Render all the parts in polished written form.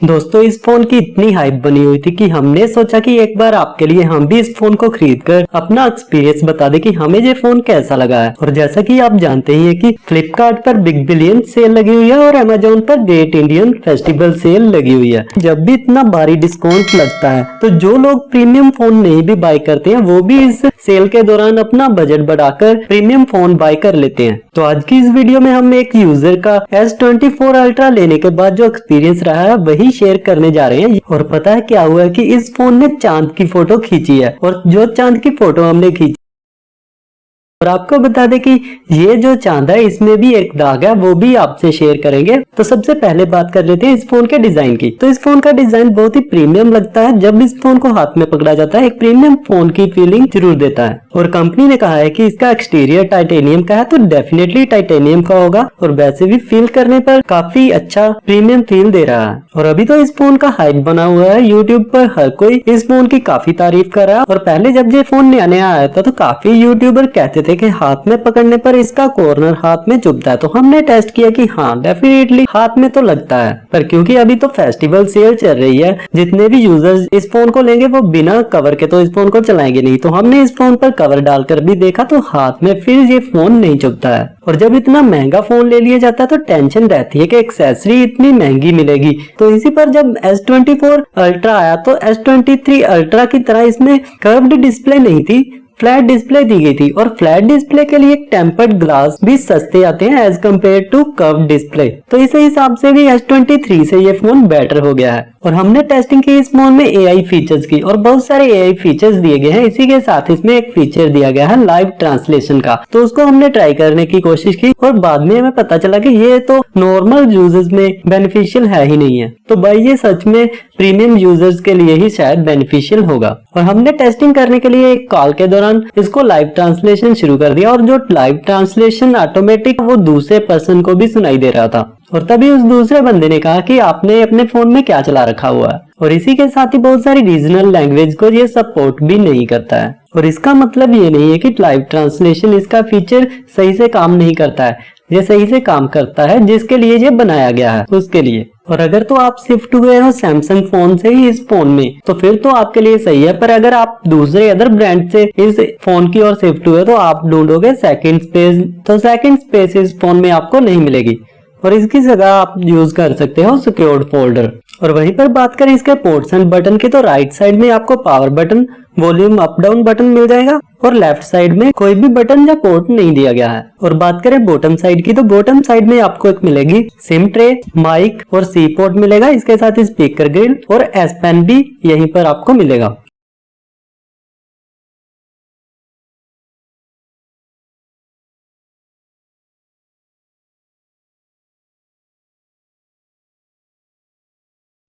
दोस्तों इस फोन की इतनी हाइप बनी हुई थी कि हमने सोचा कि एक बार आपके लिए हम भी इस फोन को खरीद कर अपना एक्सपीरियंस बता दें कि हमें ये फोन कैसा लगा है। और जैसा कि आप जानते ही हैं कि फ्लिपकार्ट पर बिग बिलियन सेल लगी हुई है और अमेजोन पर ग्रेट इंडियन फेस्टिवल सेल लगी हुई है। जब भी इतना भारी डिस्काउंट लगता है तो जो लोग प्रीमियम फोन नहीं भी बाय करते हैं वो भी इस सेल के दौरान अपना बजट बढ़ाकर प्रीमियम फोन बाय कर लेते हैं। तो आज की इस वीडियो में हम एक यूजर का S24 अल्ट्रा लेने के बाद जो एक्सपीरियंस रहा है वही शेयर करने जा रहे हैं। और पता है क्या हुआ है कि इस फोन ने चांद की फोटो खींची है और जो चांद की फोटो हमने खींची और आपको बता दें कि ये जो चांद है इसमें भी एक दाग है, वो भी आपसे शेयर करेंगे। तो सबसे पहले बात कर लेते हैं इस फोन के डिजाइन की। तो इस फोन का डिजाइन बहुत ही प्रीमियम लगता है। जब इस फोन को हाथ में पकड़ा जाता है एक प्रीमियम फोन की फीलिंग जरूर देता है। और कंपनी ने कहा है कि इसका एक्सटीरियर टाइटेनियम का है तो डेफिनेटली टाइटेनियम का होगा और वैसे भी फील करने पर काफी अच्छा प्रीमियम फील दे रहा है। और अभी तो इस फोन का हाइप बना हुआ है, यूट्यूब पर हर कोई इस फोन की काफी तारीफ कर रहा है। और पहले जब ये फोन नया नया आया था तो काफी यूट्यूबर कहते थे कि हाथ में पकड़ने पर इसका कॉर्नर हाथ में चुभता है। तो हमने टेस्ट किया कि हाँ डेफिनेटली हाथ में तो लगता है, पर क्योंकि अभी तो फेस्टिवल सेल चल रही है जितने भी यूजर्स इस फोन को लेंगे वो बिना कवर के तो इस फोन को चलाएंगे नहीं। तो हमने इस फोन पर कवर डालकर भी देखा तो हाथ में फिर ये फोन नहीं चुभता है। और जब इतना महंगा फोन ले लिया जाता है तो टेंशन रहती है कि एक्सेसरी इतनी महंगी मिलेगी। तो इसी पर जब S24 अल्ट्रा आया तो S23 अल्ट्रा की तरह इसमें कर्व्ड डिस्प्ले नहीं थी, फ्लैट डिस्प्ले दी गई थी। और फ्लैट डिस्प्ले के लिए टेम्पर्ड ग्लास भी सस्ते आते हैं as compared to curve display. तो इस हिसाब से भी S23 से ये फोन बेटर हो गया है। और हमने टेस्टिंग की इस फोन में AI फीचर्स की और बहुत सारे AI फीचर्स दिए गए हैं। इसी के साथ इसमें एक फीचर दिया गया है लाइव ट्रांसलेशन का, तो उसको हमने ट्राई करने की कोशिश की और बाद में हमें पता चला कि ये तो नॉर्मल यूजर्स में बेनिफिशियल है ही नहीं है। तो भाई ये सच में प्रीमियम यूजर्स के लिए ही शायद बेनिफिशियल होगा। और हमने टेस्टिंग करने के लिए एक कॉल के दौरान इसको लाइव ट्रांसलेशन शुरू कर दिया और जो लाइव ट्रांसलेशन ऑटोमेटिक वो दूसरे पर्सन को भी सुनाई दे रहा था। और तभी उस दूसरे बंदे ने कहा कि आपने अपने फोन में क्या चला रखा हुआ है। और इसी के साथ ही बहुत सारी रीजनल लैंग्वेज को ये सपोर्ट भी नहीं करता है। और इसका मतलब ये नहीं है कि लाइव ट्रांसलेशन इसका फीचर सही से काम नहीं करता है, ये सही से काम करता है जिसके लिए ये बनाया गया है उसके लिए। और अगर तो आप शिफ्ट हुए हो सैमसंग फोन से ही इस फोन में तो फिर तो आपके लिए सही है, पर अगर आप दूसरे अदर ब्रांड से इस फोन की ओर शिफ्ट हुए तो आप ढूंढोगे सेकंड स्पेस, तो सेकंड स्पेस इस फोन में आपको नहीं मिलेगी और इसकी जगह आप यूज कर सकते हो सिक्योर्ड फोल्डर। और वहीं पर बात करें इसके पोर्ट्स एंड बटन की तो राइट साइड में आपको power button, volume up down button मिल जाएगा और लेफ्ट साइड में कोई भी बटन या पोर्ट नहीं दिया गया है। और बात करें बॉटम साइड की तो बॉटम साइड में आपको एक मिलेगी सिम ट्रे, माइक और सी पोर्ट मिलेगा। इसके साथ स्पीकर ग्रिल और S पेन भी यहीं पर आपको मिलेगा।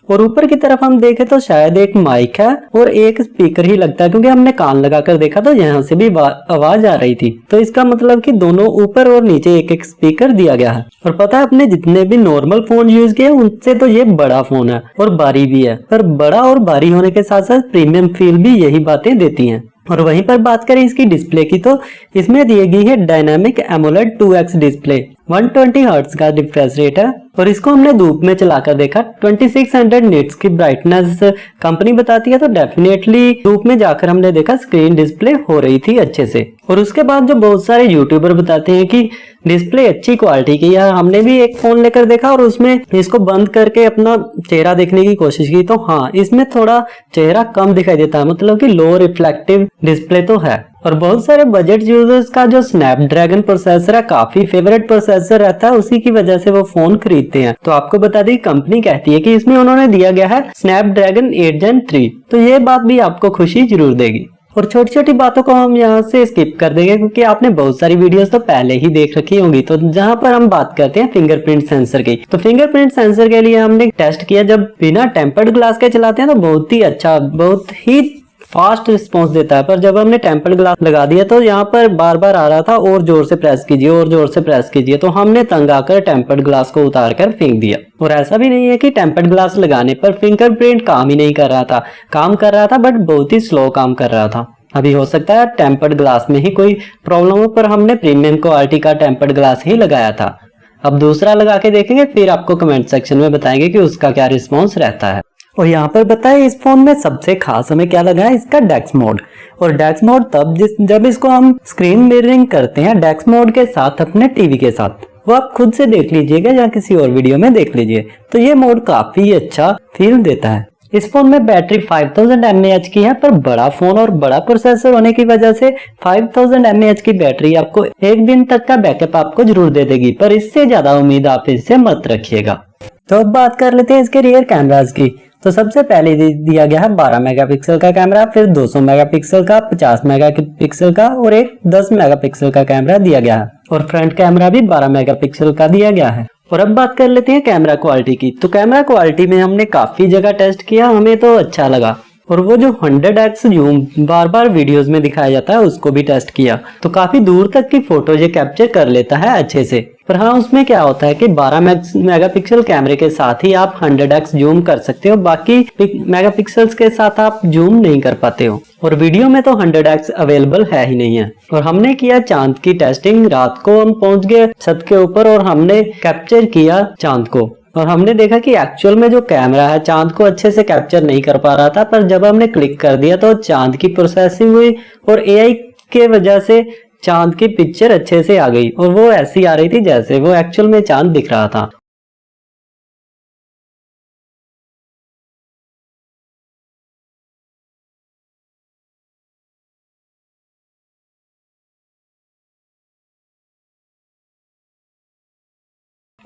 और ऊपर की तरफ हम देखें तो शायद एक माइक है और एक स्पीकर ही लगता है, क्योंकि हमने कान लगाकर देखा तो यहाँ से भी आवाज आ रही थी। तो इसका मतलब कि दोनों ऊपर और नीचे एक एक स्पीकर दिया गया है। और पता है अपने जितने भी नॉर्मल फोन यूज किए उनसे तो ये बड़ा फोन है और भारी भी है, पर बड़ा और भारी होने के साथ साथ प्रीमियम फील भी यही बातें देती हैं। और वहीं पर बात करें इसकी डिस्प्ले की तो इसमें दी गई है dynamic AMOLED 2x display, 120 hertz का रिफ्रेश रेट है। और इसको हमने धूप में चलाकर देखा, 2600 निट्स की ब्राइटनेस कंपनी बताती है, तो डेफिनेटली धूप में जाकर हमने देखा स्क्रीन डिस्प्ले हो रही थी अच्छे से। और उसके बाद जो बहुत सारे यूट्यूबर बताते हैं कि डिस्प्ले अच्छी क्वालिटी की है, हमने भी एक फोन लेकर देखा और उसमें इसको बंद करके अपना चेहरा देखने की कोशिश की तो हाँ इसमें थोड़ा चेहरा कम दिखाई देता है, मतलब कि लो रिफ्लेक्टिव डिस्प्ले तो है। और बहुत सारे बजट यूजर्स का जो स्नैपड्रैगन प्रोसेसर है काफी फेवरेट प्रोसेसर रहता है, उसी की वजह से वो फोन खरीदते हैं। तो आपको बता दें कंपनी कहती है कि इसमें उन्होंने दिया गया है स्नैपड्रैगन 8 Gen 3, तो ये बात भी आपको खुशी जरूर देगी। और छोटी छोटी बातों को हम यहाँ से स्किप कर देंगे क्योंकि आपने बहुत सारी वीडियोस तो पहले ही देख रखी होंगी। तो जहाँ पर हम बात करते हैं फिंगरप्रिंट सेंसर की, तो फिंगरप्रिंट सेंसर के लिए हमने टेस्ट किया, जब बिना टेम्पर्ड ग्लास के चलाते हैं तो बहुत ही अच्छा, बहुत ही फास्ट रिस्पॉन्स देता है। पर जब हमने टेम्पर्ड ग्लास लगा दिया तो यहाँ पर बार बार आ रहा था और जोर से प्रेस कीजिए और जोर से प्रेस कीजिए, तो हमने तंग आकर टेम्पर्ड ग्लास को उतार कर फेंक दिया। और ऐसा भी नहीं है कि टेम्पर्ड ग्लास लगाने पर फिंगरप्रिंट काम ही नहीं कर रहा था, काम कर रहा था बट बहुत ही स्लो काम कर रहा था। अभी हो सकता है टेम्पर्ड ग्लास में ही कोई प्रॉब्लम हो, पर हमने प्रीमियम क्वालिटी का टेम्पर्ड ग्लास ही लगाया था। अब दूसरा लगा के देखेंगे, फिर आपको कमेंट सेक्शन में बताएंगे कि उसका क्या रिस्पॉन्स रहता है। और यहाँ पर बताए इस फोन में सबसे खास हमें क्या लगा है, इसका डेक्स मोड। और डेक्स मोड तब जब इसको हम स्क्रीन मिररिंग करते हैं डेक्स मोड के साथ अपने टीवी के साथ, वो आप खुद से देख लीजिएगा या किसी और वीडियो में देख लीजिए, तो ये मोड काफी अच्छा फील देता है। इस फोन में बैटरी 5000 mAh की है, पर बड़ा फोन और बड़ा प्रोसेसर होने की वजह से 5000 mAh की बैटरी आपको एक दिन तक का बैकअप आपको जरूर दे देगी, पर इससे ज्यादा उम्मीद आप इससे मत रखिएगा। तो अब बात कर लेते हैं इसके रियर कैमरास की। तो सबसे पहले दिया गया है 12 मेगापिक्सल का कैमरा, फिर 200 मेगापिक्सल का, 50 मेगापिक्सल का और एक 10 मेगापिक्सल का कैमरा दिया गया है। और फ्रंट कैमरा भी 12 मेगापिक्सल का दिया गया है। और अब बात कर लेते हैं कैमरा क्वालिटी की। तो कैमरा क्वालिटी में हमने काफी जगह टेस्ट किया, हमें तो अच्छा लगा। और वो जो 100x जूम बार बार वीडियोस में दिखाया जाता है उसको भी टेस्ट किया, तो काफी दूर तक की फोटो ये कैप्चर कर लेता है अच्छे से। पर हाँ, उसमें क्या होता है कि 12 मेगापिक्सल कैमरे के साथ ही आप 100x जूम कर सकते हो, बाकी मेगापिक्सल्स के साथ आप जूम नहीं कर पाते हो। और वीडियो में तो 100x अवेलेबल है ही नहीं है। और हमने किया चांद की टेस्टिंग, रात को हम पहुंच गए छत के ऊपर और हमने कैप्चर किया चांद को। और हमने देखा कि एक्चुअल में जो कैमरा है चांद को अच्छे से कैप्चर नहीं कर पा रहा था, पर जब हमने क्लिक कर दिया तो चांद की प्रोसेसिंग हुई और एआई के वजह से चांद की पिक्चर अच्छे से आ गई और वो ऐसी आ रही थी जैसे वो एक्चुअल में चांद दिख रहा था।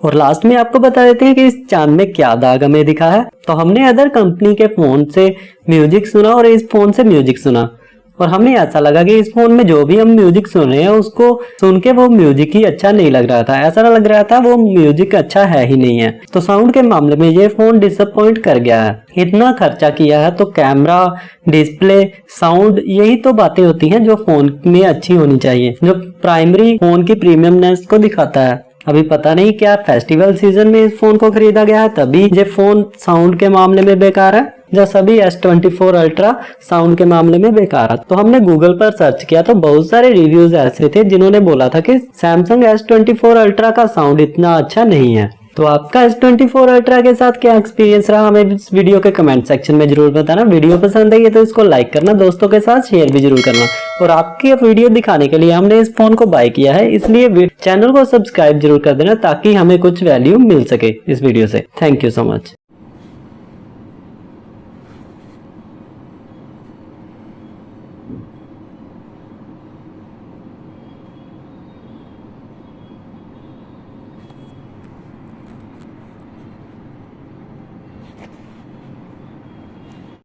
और लास्ट में आपको बता देते हैं कि इस चांद में क्या दाग हमें दिखा है। तो हमने अदर कंपनी के फोन से म्यूजिक सुना और इस फोन से म्यूजिक सुना, और हमें ऐसा लगा कि इस फोन में जो भी हम म्यूजिक सुन रहे हैं उसको सुन के वो म्यूजिक ही अच्छा नहीं लग रहा था, ऐसा लग रहा था वो म्यूजिक अच्छा है ही नहीं है। तो साउंड के मामले में ये फोन डिसअपॉइंट कर गया है। इतना खर्चा किया है तो कैमरा, डिस्प्ले, साउंड, यही तो बातें होती हैं जो फोन में अच्छी होनी चाहिए, जो प्राइमरी फोन की प्रीमियमनेस को दिखाता है। अभी पता नहीं क्या फेस्टिवल सीजन में इस फोन को खरीदा गया है तभी ये फोन साउंड के मामले में बेकार है, जो सभी S24 अल्ट्रा साउंड के मामले में बेकार है। तो हमने गूगल पर सर्च किया तो बहुत सारे रिव्यूज ऐसे थे जिन्होंने बोला था कि सैमसंग S24 अल्ट्रा का साउंड इतना अच्छा नहीं है। तो आपका S24 अल्ट्रा के साथ क्या एक्सपीरियंस रहा, हमें इस वीडियो के कमेंट सेक्शन में जरूर बताना। वीडियो पसंद आई है तो इसको लाइक करना, दोस्तों के साथ शेयर भी जरूर करना। और आपकी वीडियो दिखाने के लिए हमने इस फोन को बाय किया है, इसलिए चैनल को सब्सक्राइब जरूर कर देना ताकि हमें कुछ वैल्यू मिल सके इस वीडियो से। Thank you so much.